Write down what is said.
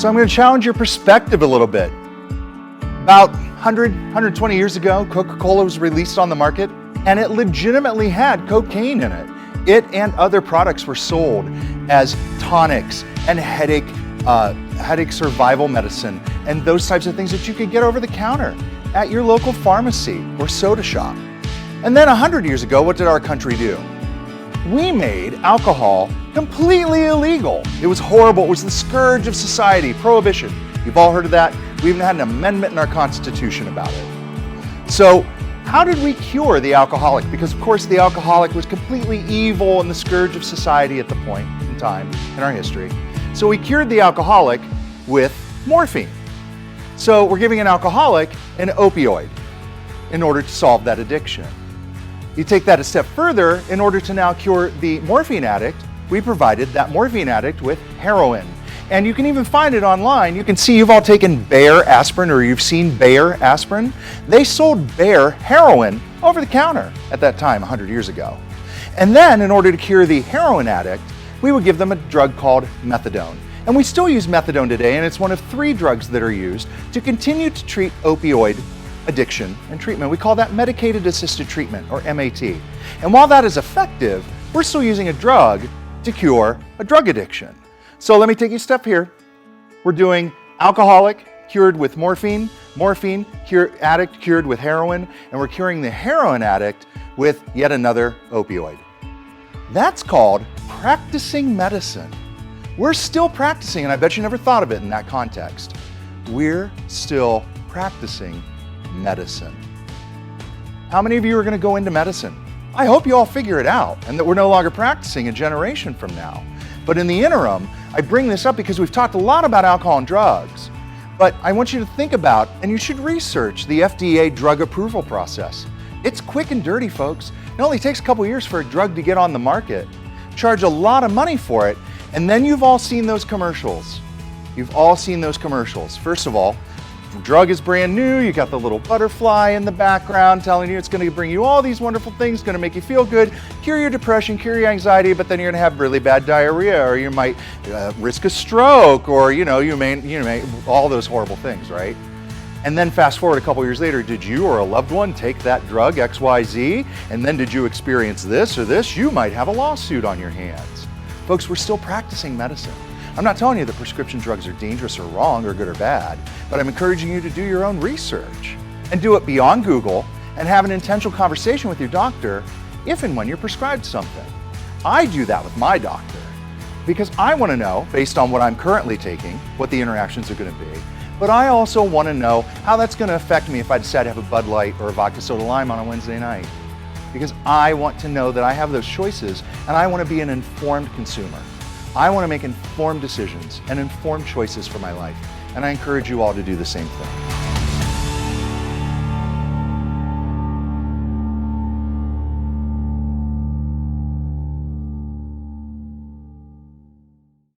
So I'm going to challenge your perspective a little bit. About 120 years ago, Coca-Cola was released on the market, and it legitimately had cocaine in it. It and other products were sold as tonics and headache survival medicine and those types of things that you could get over the counter at your local pharmacy or soda shop. And then 100 years ago, what did our country do? We made alcohol completely illegal. It was horrible. It was the scourge of society, prohibition. You've all heard of that. We even had an amendment in our Constitution about it. So how did we cure the alcoholic? Because of course the alcoholic was completely evil and the scourge of society at the point in time in our history. So we cured the alcoholic with morphine. So we're giving an alcoholic an opioid in order to solve that addiction. You take that a step further, in order to now cure the morphine addict, we provided that morphine addict with heroin. And you can even find it online. You can see you've all taken Bayer aspirin or you've seen Bayer aspirin. They sold Bayer heroin over the counter at that time 100 years ago. And then in order to cure the heroin addict, we would give them a drug called methadone. And we still use methadone today, and it's one of 3 drugs that are used to continue to treat opioid addiction and treatment. We call that medicated assisted treatment, or MAT. And while that is effective, we're still using a drug to cure a drug addiction. So let me take you a step here. We're doing alcoholic cured with morphine, addict cured with heroin, and we're curing the heroin addict with yet another opioid. That's called practicing medicine. We're still practicing, and I bet you never thought of it in that context. We're still practicing medicine. How many of you are going to go into medicine? I hope you all figure it out and that we're no longer practicing a generation from now. But in the interim, I bring this up because we've talked a lot about alcohol and drugs. But I want you to think about, and you should research, the FDA drug approval process. It's quick and dirty, folks. It only takes a couple years for a drug to get on the market. Charge a lot of money for it, and then you've all seen those commercials. You've all seen those commercials. First of all, the drug is brand new, you got the little butterfly in the background telling you it's going to bring you all these wonderful things, going to make you feel good, cure your depression, cure your anxiety, but then you're going to have really bad diarrhea, or you might risk a stroke, or you may all those horrible things, right? And then fast forward a couple years later, did you or a loved one take that drug XYZ, and then did you experience this or this? You might have a lawsuit on your hands. Folks, we're still practicing medicine. I'm not telling you that prescription drugs are dangerous or wrong or good or bad, but I'm encouraging you to do your own research and do it beyond Google and have an intentional conversation with your doctor if and when you're prescribed something. I do that with my doctor because I want to know, based on what I'm currently taking, what the interactions are going to be, but I also want to know how that's going to affect me if I decide to have a Bud Light or a vodka soda lime on a Wednesday night. Because I want to know that I have those choices and I want to be an informed consumer. I want to make informed decisions and informed choices for my life, and I encourage you all to do the same thing.